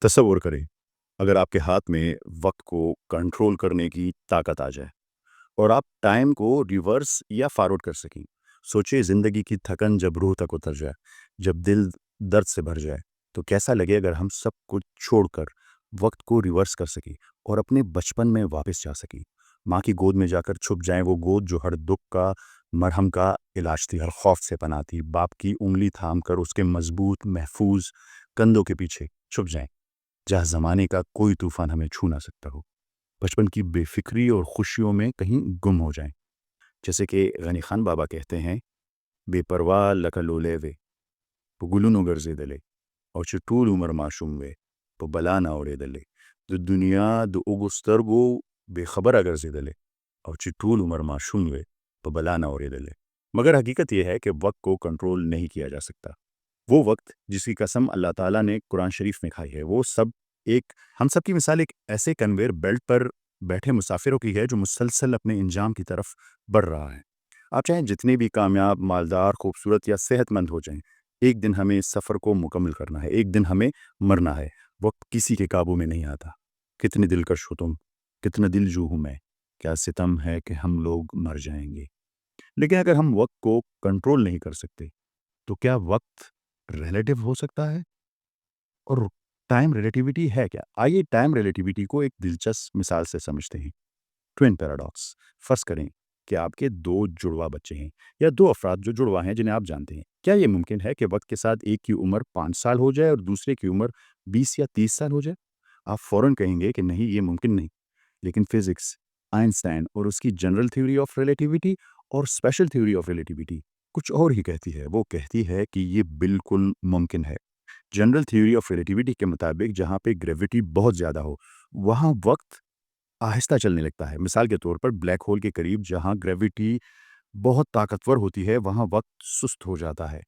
تصور کریں اگر آپ کے ہاتھ میں وقت کو کنٹرول کرنے کی طاقت آ جائے اور آپ ٹائم کو ریورس یا فارورڈ کر سکیں۔ سوچیں زندگی کی تھکن جب روح تک اتر جائے، جب دل درد سے بھر جائے، تو کیسا لگے اگر ہم سب کچھ چھوڑ کر وقت کو ریورس کر سکیں اور اپنے بچپن میں واپس جا سکیں۔ ماں کی گود میں جا کر چھپ جائیں، وہ گود جو ہر دکھ کا مرہم کا علاج تھی، ہر خوف سے پناہ تھی۔ باپ کی انگلی تھام کر اس کے مضبوط محفوظ کندھوں کے پیچھے چھپ جائیں، جہاں زمانے کا کوئی طوفان ہمیں چھو نہ سکتا ہو۔ بچپن کی بے فکری اور خوشیوں میں کہیں گم ہو جائیں، جیسے کہ غنی خان بابا کہتے ہیں، بے پرواہ لکلولے وے پگلونو گرزے دلے اور چٹول عمر معشوم وے پو بلا نہ اوڑے دلے دو دنیا دو اگسترگو بے خبر اگر سے دلے اور چٹول عمر معشوم وے پو بلا نہ اوڑے دلے۔ مگر حقیقت یہ ہے کہ وقت کو کنٹرول نہیں کیا جا سکتا۔ وہ وقت جس کی قسم اللہ تعالیٰ نے قرآن شریف میں کھائی ہے، وہ سب ہم سب کی مثال ایک ایسے کنویئر بیلٹ پر بیٹھے مسافروں کی ہے جو مسلسل اپنے انجام کی طرف بڑھ رہا ہے۔ آپ چاہیں جتنے بھی کامیاب، مالدار، خوبصورت یا صحت مند ہو جائیں، ایک دن ہمیں اس سفر کو مکمل کرنا ہے، ایک دن ہمیں مرنا ہے۔ وقت کسی کے قابو میں نہیں آتا۔ کتنے دلکش ہو تم، کتنا دل جو ہوں میں، کیا ستم ہے کہ ہم لوگ مر جائیں گے۔ لیکن اگر ہم وقت کو کنٹرول نہیں کر سکتے تو کیا وقت ریلیٹیو ہو سکتا ہے؟ اور ٹائم ریلیٹیوٹی ہے کیا؟ آئیے ٹائم ریلیٹیوٹی کو ایک دلچسپ مثال سے سمجھتے ہیں۔ Twin paradox. فرض کریں کہ آپ کے دو جڑواں بچے ہیں یا دو افراد جو جڑواں ہیں جنہیں آپ جانتے ہیں۔ کیا یہ ممکن ہے کہ وقت کے ساتھ ایک کی عمر 5 سال ہو جائے اور دوسرے کی عمر 20 یا 30 سال ہو جائے؟ آپ فوراً کہیں گے کہ نہیں، یہ ممکن نہیں۔ لیکن فزکس، آئنسٹائن اور اس کی جنرل تھیوری آف ریلیٹیوٹی اور اسپیشل تھیوری آف ریلیٹیوٹی کچھ اور ہی کہتی ہے۔ وہ کہتی ہے کہ یہ بالکل ممکن ہے۔ جنرل تھیوری آف ریلیٹیوٹی کے مطابق جہاں پہ گریویٹی بہت زیادہ ہو وہاں وقت آہستہ چلنے لگتا ہے۔ مثال کے طور پر بلیک ہول کے قریب جہاں گریویٹی بہت طاقتور ہوتی ہے وہاں وقت سست ہو جاتا ہے۔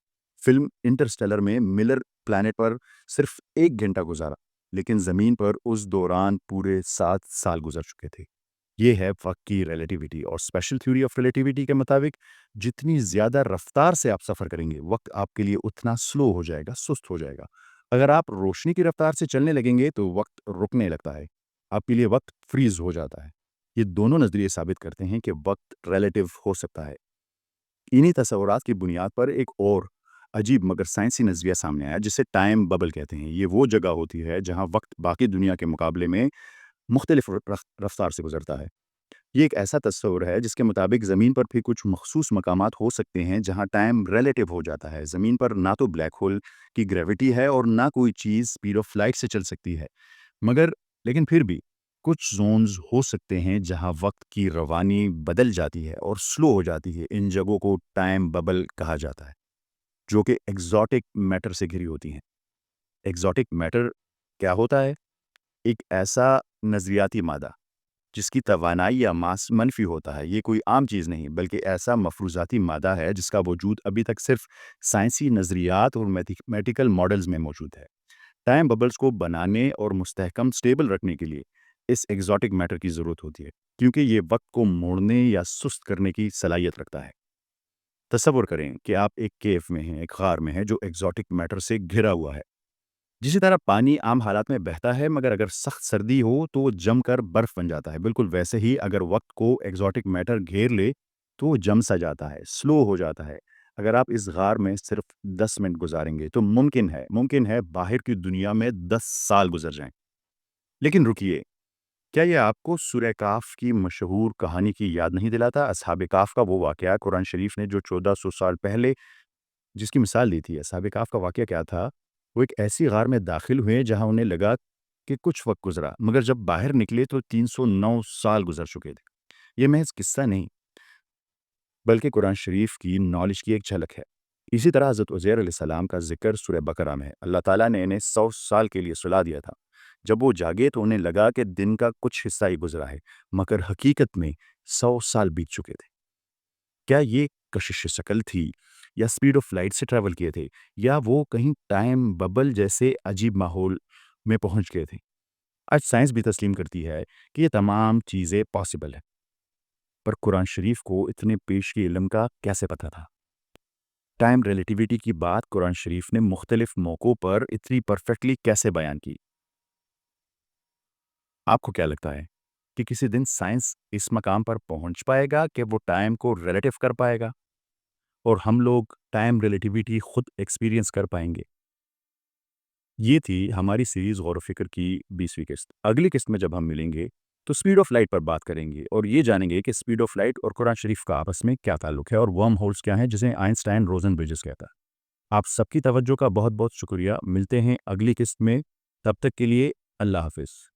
فلم انٹرسٹیلر میں ملر پلانٹ پر صرف 1 گھنٹہ گزارا، لیکن زمین پر اس دوران پورے 7 سال گزر چکے تھے۔ یہ ہے وقت کی ریلیٹیوٹی۔ اور اسپیشل تھیوری آف ریلیٹیوٹی کے مطابق جتنی زیادہ رفتار سے آپ سفر کریں گے وقت آپ کے لیے اتنا سلو ہو جائے گا، سست ہو جائے گا۔ اگر آپ روشنی کی رفتار سے چلنے لگیں گے تو وقت رکنے لگتا ہے، آپ کے لیے وقت فریز ہو جاتا ہے۔ یہ دونوں نظریے ثابت کرتے ہیں کہ وقت ریلیٹیو ہو سکتا ہے۔ انہی تصورات کی بنیاد پر ایک اور عجیب مگر سائنسی نظریہ سامنے آیا جسے ٹائم ببل کہتے ہیں۔ یہ وہ جگہ ہوتی ہے جہاں وقت باقی دنیا کے مقابلے میں مختلف رفتار سے گزرتا ہے۔ یہ ایک ایسا تصور ہے جس کے مطابق زمین پر بھی کچھ مخصوص مقامات ہو سکتے ہیں جہاں ٹائم ریلیٹیو ہو جاتا ہے۔ زمین پر نہ تو بلیک ہول کی گریویٹی ہے اور نہ کوئی چیز اسپیڈ آف لائٹ سے چل سکتی ہے، لیکن پھر بھی کچھ زونز ہو سکتے ہیں جہاں وقت کی روانی بدل جاتی ہے اور سلو ہو جاتی ہے۔ ان جگہوں کو ٹائم ببل کہا جاتا ہے، جو کہ ایگزاٹک میٹر سے گھری ہوتی ہیں۔ ایگزاٹک میٹر کیا ہوتا ہے؟ ایک ایسا نظریاتی مادہ جس کی توانائی یا ماس منفی ہوتا ہے۔ یہ کوئی عام چیز نہیں بلکہ ایسا مفروضاتی مادہ ہے جس کا وجود ابھی تک صرف سائنسی نظریات اور میتھمیٹیکل ماڈلز میں موجود ہے۔ ٹائم ببلز کو بنانے اور مستحکم سٹیبل رکھنے کے لیے اس ایگزاٹک میٹر کی ضرورت ہوتی ہے، کیونکہ یہ وقت کو موڑنے یا سست کرنے کی صلاحیت رکھتا ہے۔ تصور کریں کہ آپ ایک کیف میں ہیں، ایک غار میں ہیں جو ایگزاٹک میٹر سے گھرا ہوا ہے۔ جسی طرح پانی عام حالات میں بہتا ہے مگر اگر سخت سردی ہو تو وہ جم کر برف بن جاتا ہے، بالکل ویسے ہی اگر وقت کو ایگزاٹک میٹر گھیر لے تو وہ جم سا جاتا ہے، سلو ہو جاتا ہے۔ اگر آپ اس غار میں صرف 10 منٹ گزاریں گے تو ممکن ہے باہر کی دنیا میں 10 سال گزر جائیں۔ لیکن رکیے، کیا یہ آپ کو سورہ کہف کی مشہور کہانی کی یاد نہیں دلاتا؟ اصحاب کہف کا وہ واقعہ قرآن شریف نے جو 1400 سال پہلے جس کی مثال دی تھی۔ اصحاب کہف کا واقعہ کیا تھا؟ وہ ایک ایسی غار میں داخل ہوئے جہاں انہیں لگا کہ کچھ وقت گزرا، مگر جب باہر نکلے تو 309 سال گزر چکے تھے۔ یہ محض قصہ نہیں بلکہ قرآن شریف کی نالج کی ایک جھلک ہے۔ اسی طرح حضرت عزیر علیہ السلام کا ذکر سورہ بقرہ میں ہے۔ اللہ تعالیٰ نے انہیں 100 سال کے لیے سلا دیا تھا۔ جب وہ جاگے تو انہیں لگا کہ دن کا کچھ حصہ ہی گزرا ہے، مگر حقیقت میں 100 سال بیت چکے تھے۔ کیا یہ کشش شکل تھی یا سپیڈ آف لائٹ سے ٹریول کیے تھے، یا وہ کہیں ٹائم ببل جیسے عجیب ماحول میں پہنچ گئے تھے؟ آج سائنس بھی تسلیم کرتی ہے کہ یہ تمام چیزیں پاسبل ہیں، پر قرآن شریف کو اتنے پیشگی علم کا کیسے پتہ تھا؟ ٹائم ریلیٹیوٹی کی بات قرآن شریف نے مختلف موقعوں پر اتنی پرفیکٹلی کیسے بیان کی؟ آپ کو کیا لگتا ہے کہ کسی دن سائنس اس مقام پر پہنچ پائے گا کہ وہ ٹائم کو ریلیٹو کر پائے گا اور ہم لوگ ٹائم ریلیٹیوٹی خود ایکسپیرینس کر پائیں گے؟ یہ تھی ہماری سیریز غور و فکر کی 20ویں قسط۔ اگلی قسط میں جب ہم ملیں گے تو اسپیڈ آف لائٹ پر بات کریں گے اور یہ جانیں گے کہ اسپیڈ آف لائٹ اور قرآن شریف کا آپس میں کیا تعلق ہے اور ورم ہولز کیا ہیں جسے آئنسٹائن روزن برجز کہتا ہے۔ آپ سب کی توجہ کا بہت بہت شکریہ، ملتے ہیں اگلی قسط میں، تب تک کے لیے اللہ حافظ۔